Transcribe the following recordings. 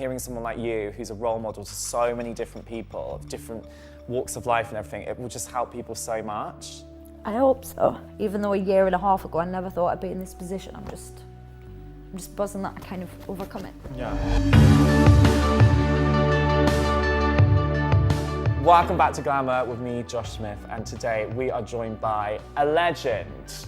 hearing someone like you, who's a role model to so many different people, of different walks of life and everything, it will just help people so much. I hope so. Even though a year and a half ago I never thought I'd be in this position, I'm just buzzing that I kind of overcome it. Yeah. Welcome back to Glamour with me, Josh Smith, and today we are joined by a legend.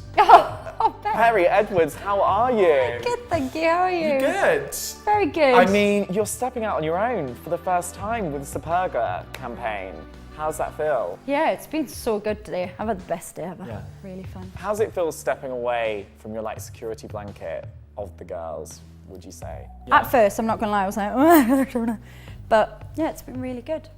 Perrie Edwards, how are you? Good, thank you. How are you? You good? Very good. I mean, you're stepping out on your own for the first time with the Superga campaign. How's that feel? Yeah, it's been so good today. I've had the best day ever. Yeah. Really fun. How's it feel stepping away from your security blanket of the girls, would you say? Yeah. At first, I'm not gonna lie, I was like, but yeah, it's been really good.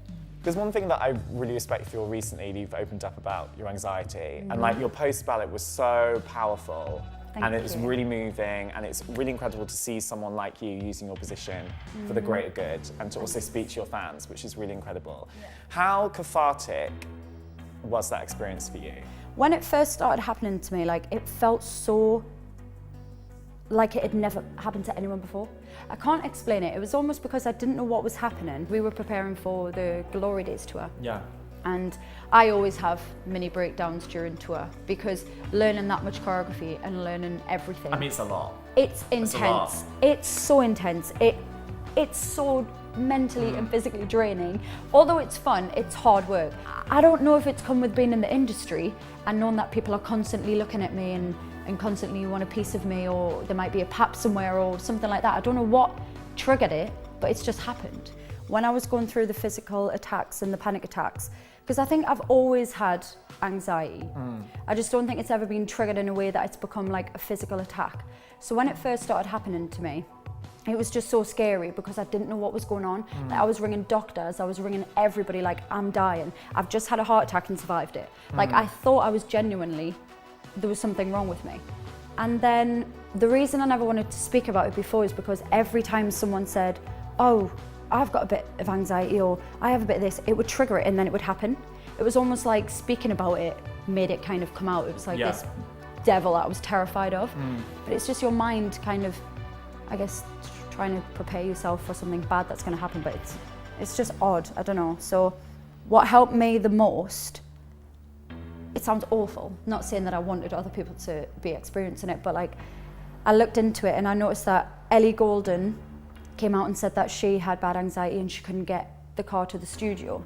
There's one thing that I really respect for you recently, you've opened up about your anxiety, and your post about it was so powerful. Thank it was you. really moving, and it's really incredible to see someone like you using your position for the greater good and to also speak to your fans, which is really incredible. Yeah. How cathartic was that experience for you? When it first started happening to me, it felt so like it had never happened to anyone before. I can't explain it. It was almost because I didn't know what was happening. We were preparing for the Glory Days tour. Yeah. And I always have mini breakdowns during tour because learning that much choreography and learning everything. I mean, it's a lot. It's intense. It's so intense. It's so mentally and physically draining. Although it's fun, it's hard work. I don't know if it's come with being in the industry and knowing that people are constantly looking at me and constantly want a piece of me, or there might be a pap somewhere or something like that. I don't know what triggered it, but it's just happened. When I was going through the physical attacks and the panic attacks, because I think I've always had anxiety. I just don't think it's ever been triggered in a way that it's become like a physical attack. So when it first started happening to me, it was just so scary because I didn't know what was going on. I was ringing doctors, I was ringing everybody like, I'm dying. I've just had a heart attack and survived it. I thought I was genuinely, there was something wrong with me. And then the reason I never wanted to speak about it before is because every time someone said, oh, I've got a bit of anxiety or I have a bit of this, it would trigger it and then it would happen. It was almost like speaking about it made it kind of come out. It was like this devil that I was terrified of. But it's just your mind kind of, I guess, trying to prepare yourself for something bad that's gonna happen, but it's just odd, I don't know. So what helped me the most, it sounds awful, not saying that I wanted other people to be experiencing it, but I looked into it and I noticed that Ellie Goulding came out and said that she had bad anxiety and she couldn't get the car to the studio.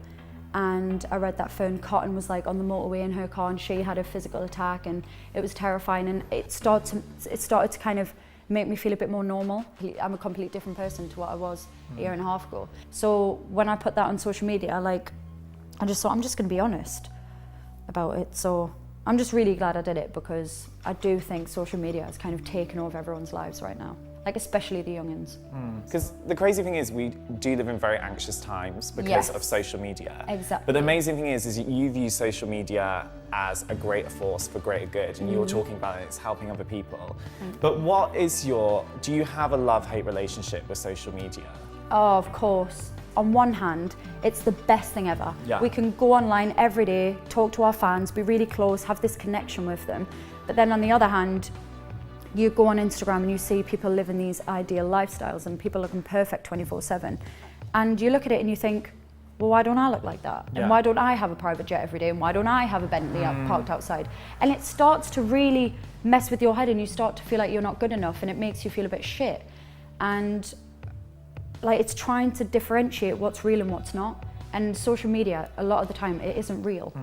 And I read that Fern Cotton was on the motorway in her car and she had a physical attack and it was terrifying, and it started to kind of make me feel a bit more normal. I'm a completely different person to what I was a year and a half ago. So when I put that on social media, I just thought I'm just gonna be honest about it. So I'm just really glad I did it because I do think social media has kind of taken over everyone's lives right now. Especially the youngins. Because the crazy thing is we do live in very anxious times because of social media. Exactly. But the amazing thing is you view social media as a greater force for greater good, and you're talking about it, it's helping other people. But what is do you have a love-hate relationship with social media? Oh, of course. On one hand, it's the best thing ever. Yeah. We can go online every day, talk to our fans, be really close, have this connection with them. But then on the other hand, you go on Instagram and you see people living these ideal lifestyles and people looking perfect 24/7. And you look at it and you think, well, why don't I look like that? And why don't I have a private jet every day? And why don't I have a Bentley parked outside? And it starts to really mess with your head and you start to feel like you're not good enough and it makes you feel a bit shit. And it's trying to differentiate what's real and what's not. And social media, a lot of the time, it isn't real.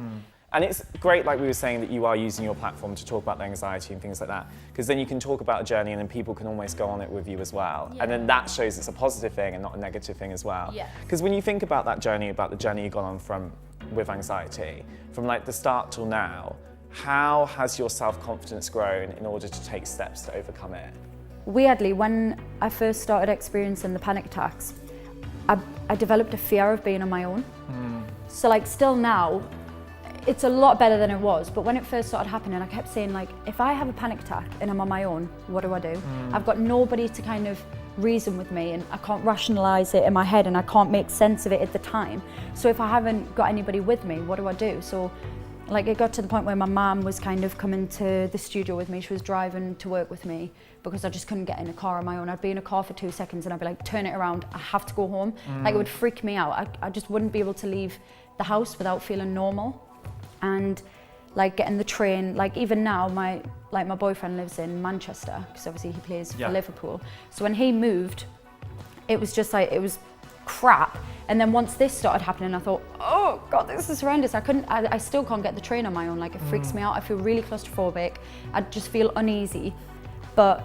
And it's great, like we were saying, that you are using your platform to talk about the anxiety and things like that, because then you can talk about a journey and then people can almost go on it with you as well. And then that shows it's a positive thing and not a negative thing as well. Because when you think about that journey, about the journey you've gone on with anxiety, from the start till now, how has your self-confidence grown in order to take steps to overcome it? Weirdly, when I first started experiencing the panic attacks, I developed a fear of being on my own. So still now, it's a lot better than it was, but when it first started happening, I kept saying if I have a panic attack and I'm on my own, what do I do? I've got nobody to kind of reason with me and I can't rationalize it in my head and I can't make sense of it at the time. So if I haven't got anybody with me, what do I do? So Like it got to the point where my mum was kind of coming to the studio with me. She was driving to work with me because I just couldn't get in a car on my own. I'd be in a car for 2 seconds and I'd be like, turn it around, I have to go home. Like it would freak me out. I just wouldn't be able to leave the house without feeling normal. And like getting the train, like even now, my boyfriend lives in Manchester because obviously he plays for Liverpool. So when he moved, it was just like, it was crap. And then once this started happening, I thought, oh God, this is horrendous. I still can't get the train on my own. Like it freaks me out. I feel really claustrophobic. I just feel uneasy. But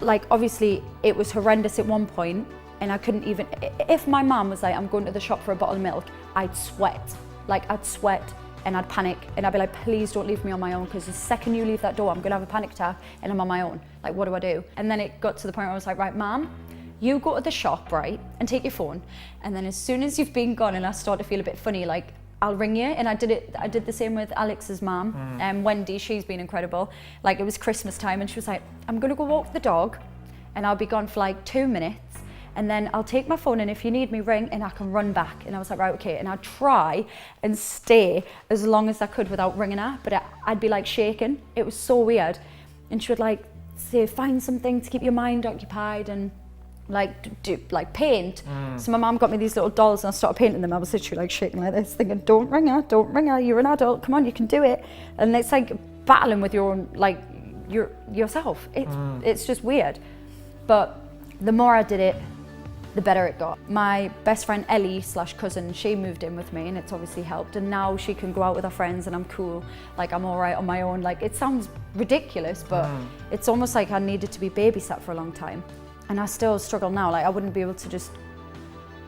like, obviously it was horrendous at one point and I couldn't even, if my mum was like, I'm going to the shop for a bottle of milk, I'd sweat. Like I'd sweat and I'd panic and I'd be like, please don't leave me on my own because the second you leave that door, I'm gonna have a panic attack and I'm on my own. Like, what do I do? And then it got to the point where I was like, right, Mum, you go to the shop, right, and take your phone. And then as soon as you've been gone and I start to feel a bit funny, like, I'll ring you. And I did the same with Alex's mum, Wendy, she's been incredible. Like it was Christmas time and she was like, I'm gonna go walk the dog and I'll be gone for like 2 minutes. And then I'll take my phone and if you need me, ring and I can run back. And I was like, right, okay. And I'd try and stay as long as I could without ringing her, but I'd be like shaking. It was so weird. And she would like say, find something to keep your mind occupied and like do like paint. So my mum got me these little dolls and I started painting them. I was literally like shaking like this, thinking, don't ring her, you're an adult, come on, you can do it. And it's like battling with your own, like yourself. It's just weird. But the more I did it, the better it got. My best friend Ellie/cousin, she moved in with me and it's obviously helped. And now she can go out with her friends and I'm cool. Like I'm all right on my own. Like it sounds ridiculous, but it's almost like I needed to be babysat for a long time. And I still struggle now. Like I wouldn't be able to just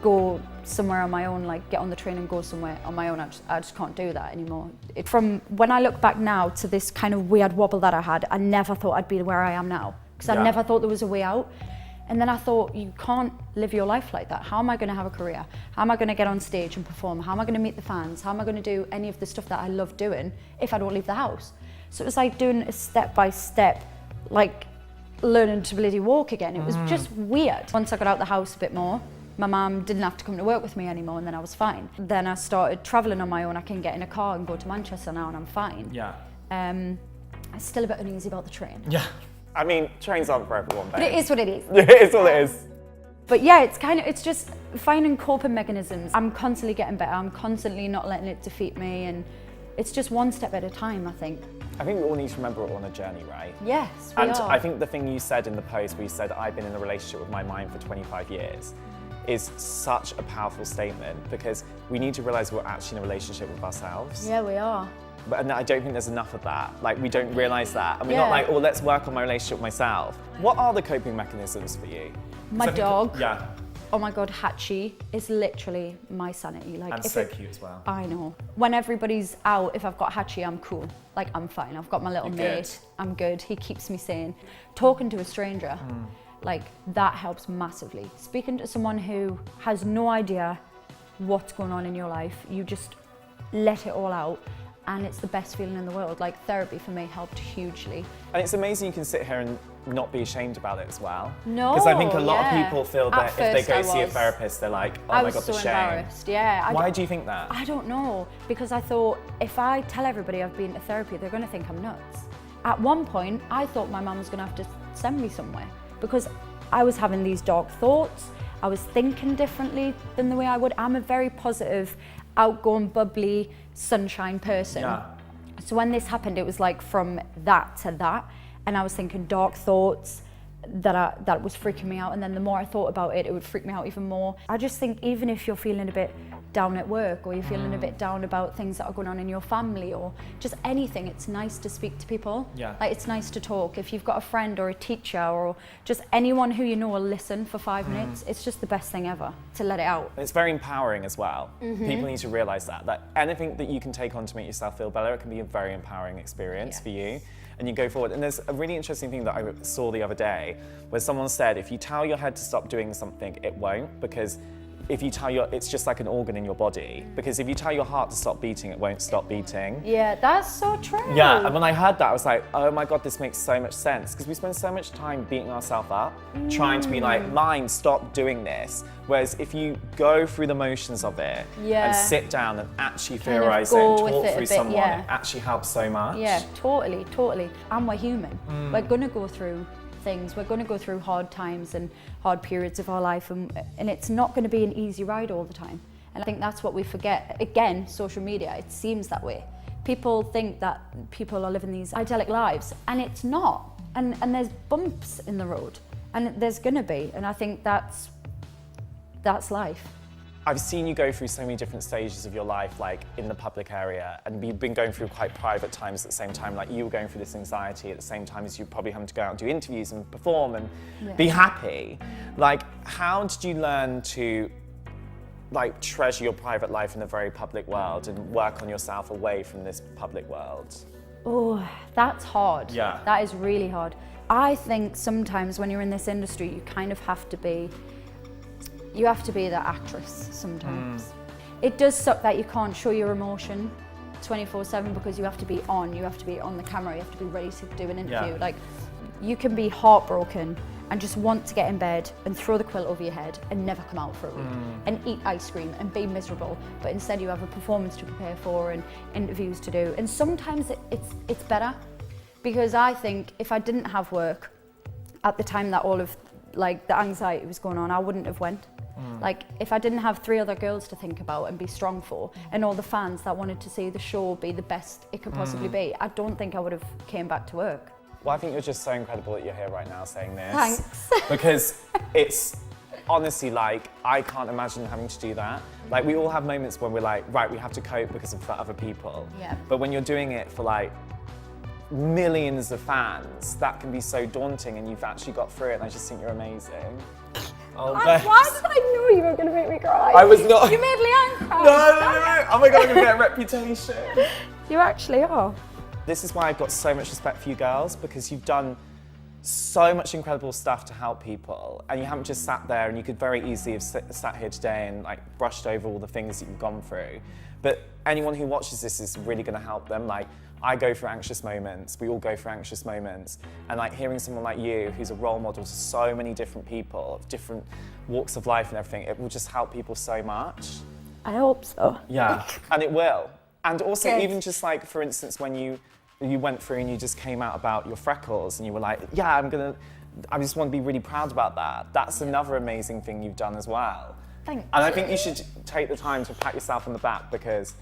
go somewhere on my own, like get on the train and go somewhere on my own. I just can't do that anymore. From when I look back now to this kind of weird wobble that I had, I never thought I'd be where I am now. Because I never thought there was a way out. And then I thought, you can't live your life like that. How am I going to have a career? How am I going to get on stage and perform? How am I going to meet the fans? How am I going to do any of the stuff that I love doing if I don't leave the house? So it was like doing a step-by-step, like learning to bloody walk again. It was just weird. Once I got out the house a bit more, my mum didn't have to come to work with me anymore and then I was fine. Then I started travelling on my own. I can get in a car and go to Manchester now and I'm fine. I'm still a bit uneasy about the train. I mean, trains aren't for everyone, babe. But it is what it is. It is what it is. But yeah, it's just finding coping mechanisms. I'm constantly getting better. I'm constantly not letting it defeat me. And it's just one step at a time, I think. I think we all need to remember we're on a journey, right? Yes, we are. I think the thing you said in the post where you said, I've been in a relationship with my mind for 25 years, is such a powerful statement because we need to realize we're actually in a relationship with ourselves. Yeah, we are. But I don't think there's enough of that. Like, we don't realize that. And we're not like, oh, let's work on my relationship with myself. What are the coping mechanisms for you? My dog. Yeah. Oh my God, Hachi is literally my sanity. Like, And so cute as well. I know. When everybody's out, if I've got Hachi, I'm cool. Like, I'm fine. I've got my little mate. I'm good. He keeps me sane. Talking to a stranger, like, that helps massively. Speaking to someone who has no idea what's going on in your life, you just let it all out. And it's the best feeling in the world. Like, therapy for me helped hugely. And it's amazing you can sit here and not be ashamed about it as well. No, because I think a lot of people feel that if they go I see a was. therapist, they're like, oh my God, the so shame. Embarrassed. Yeah. Why do you think that? I don't know, because I thought if I tell everybody I've been to therapy, they're gonna think I'm nuts. At one point, I thought my mum was gonna have to send me somewhere because I was having these dark thoughts. I was thinking differently than the way I would. I'm a very positive, outgoing, bubbly, sunshine person. Yeah. So when this happened, it was like from that to that, and I was thinking dark thoughts that was freaking me out, and then the more I thought about it, it would freak me out even more. I just think even if you're feeling a bit down at work, or you're feeling a bit down about things that are going on in your family, or just anything, it's nice to speak to people. Yeah. Like, it's nice to talk. If you've got a friend or a teacher or just anyone who you know will listen for 5 minutes, it's just the best thing ever to let it out. It's very empowering as well. People need to realize that anything that you can take on to make yourself feel better, it can be a very empowering experience for you. And you go forward. And there's a really interesting thing that I saw the other day where someone said, if you tell your head to stop doing something, it won't, because if you tell it's just like an organ in your body, because if you tell your heart to stop beating, it won't stop beating. Yeah, that's so true. Yeah, and when I heard that, I was like, oh my God, this makes so much sense, because we spend so much time beating ourselves up, trying to be like, mind, stop doing this. Whereas if you go through the motions of it and sit down and actually theorize it and talk through someone, it actually helps so much. Yeah, totally, totally. And we're human. We're gonna go through things. We're going to go through hard times and hard periods of our life, and it's not going to be an easy ride all the time. And I think that's what we forget. Again, social media, it seems that way. People think that people are living these idyllic lives, and it's not. And there's bumps in the road, and there's going to be. And I think that's life. I've seen you go through so many different stages of your life, like in the public area, and you've been going through quite private times at the same time. Like you were going through this anxiety at the same time as you probably having to go out and do interviews and perform and be happy. Like, how did you learn to like treasure your private life in the very public world and work on yourself away from this public world? Oh, that's hard. Yeah. That is really hard. I think sometimes when you're in this industry, you kind of have to be that actress sometimes. It does suck that you can't show your emotion 24/7 because you have to be on the camera, you have to be ready to do an interview. Like, you can be heartbroken and just want to get in bed and throw the quilt over your head and never come out for a week and eat ice cream and be miserable, but instead you have a performance to prepare for and interviews to do. And sometimes it's better, because I think if I didn't have work at the time that all of like the anxiety was going on, I wouldn't have went. Like, if I didn't have 3 other girls to think about and be strong for, and all the fans that wanted to see the show be the best it could possibly be, I don't think I would have came back to work. Well, I think you're just so incredible that you're here right now saying this. Thanks. Because it's honestly, like, I can't imagine having to do that. Like, we all have moments when we're like, right, we have to cope because of other people. Yeah. But when you're doing it for like millions of fans, that can be so daunting, and you've actually got through it, and I just think you're amazing. Oh, why did I know you were going to make me cry? I was not. You made Leanne cry. No. Oh my God, I'm going to get a reputation. You actually are. This is why I've got so much respect for you girls, because you've done so much incredible stuff to help people, and you haven't just sat there, and you could very easily have sat here today and like brushed over all the things that you've gone through. But anyone who watches this is really going to help them. Like, I go through anxious moments, we all go through anxious moments, and like hearing someone like you, who's a role model to so many different people, of different walks of life and everything, it will just help people so much. I hope so. Yeah, and it will. And also, Good. even just like, for instance, when you went through and you just came out about your freckles, and you were like, yeah, I just want to be really proud about that. That's another amazing thing you've done as well. Thanks. And I think you should take the time to pat yourself on the back, because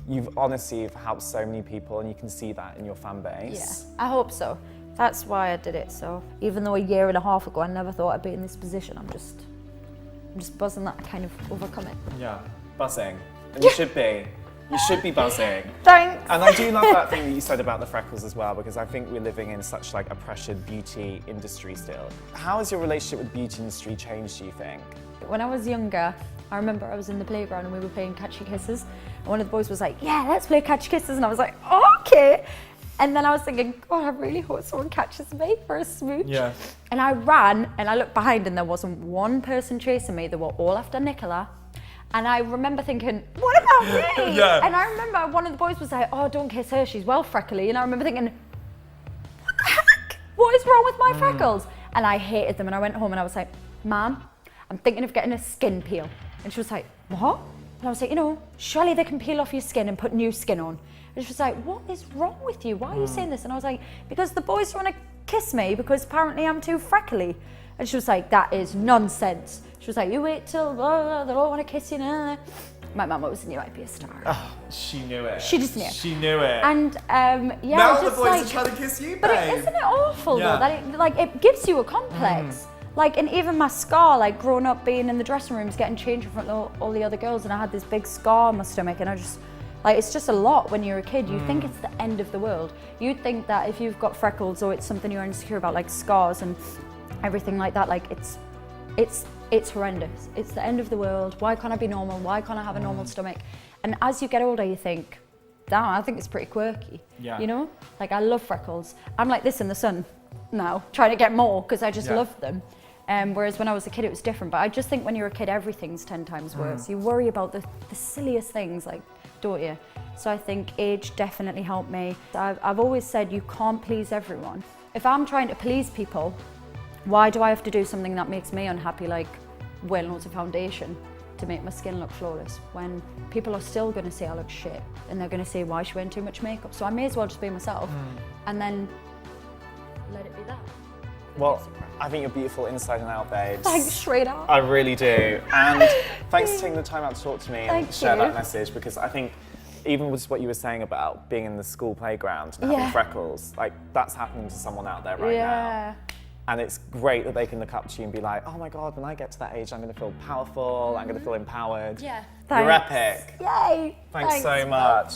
you've honestly helped so many people, and you can see that in your fan base. Yeah, I hope so. That's why I did it. So even though a year and a half ago I never thought I'd be in this position, I'm just buzzing that I kind of overcome it. Yeah, buzzing. And you should be. You should be buzzing. Thanks. And I do love that thing that you said about the freckles as well, because I think we're living in such like a pressured beauty industry still. How has your relationship with the beauty industry changed, do you think? When I was younger, I remember I was in the playground and we were playing Catchy Kisses. And one of the boys was like, yeah, let's play Catchy Kisses. And I was like, okay. And then I was thinking, God, I really hope someone catches me for a smooch. Yeah. And I ran and I looked behind and there wasn't one person chasing me. They were all after Nicola. And I remember thinking, what about me? Yeah. And I remember one of the boys was like, oh, don't kiss her, she's well freckly. And I remember thinking, what the heck? What is wrong with my freckles? And I hated them. And I went home and I was like, Mom, I'm thinking of getting a skin peel. And she was like, what? And I was like, you know, surely they can peel off your skin and put new skin on. And she was like, what is wrong with you? Why are you saying this? And I was like, because the boys want to kiss me because apparently I'm too freckly. And she was like, that is nonsense. She was like, you wait till they all want to kiss you now. My mum always knew I'd be a star. Oh, she knew it. She just knew. She knew it. And yeah, now just the boys like, are trying to kiss you, babe. But isn't it awful though that it gives you a complex? Like, and even my scar, like growing up being in the dressing rooms, getting changed in front of all the other girls, and I had this big scar on my stomach, and I just, like, it's just a lot when you're a kid. You think it's the end of the world. You'd think that if you've got freckles or it's something you're insecure about, like scars and everything like that, like it's horrendous. It's the end of the world. Why can't I be normal? Why can't I have a normal stomach? And as you get older, you think, damn, I think it's pretty quirky. Yeah. You know? Like, I love freckles. I'm like this in the sun now, trying to get more because I just love them. Whereas when I was a kid, it was different. But I just think when you're a kid, everything's 10 times worse. You worry about the silliest things, like, don't you? So I think age definitely helped me. I've always said you can't please everyone. If I'm trying to please people, why do I have to do something that makes me unhappy, like wearing loads of foundation to make my skin look flawless, when people are still going to say I look shit, and they're going to say why she wearing too much makeup. So I may as well just be myself and then let it be that. Well, I think you're beautiful inside and out, babes. Thanks, straight out. I really do. And thanks for taking the time out to talk to me and share that message, because I think even with what you were saying about being in the school playground and having freckles, like, that's happening to someone out there right now. And it's great that they can look up to you and be like, oh my God, when I get to that age, I'm going to feel powerful, I'm going to feel empowered. Yeah. You're epic. Yay. Thanks so much.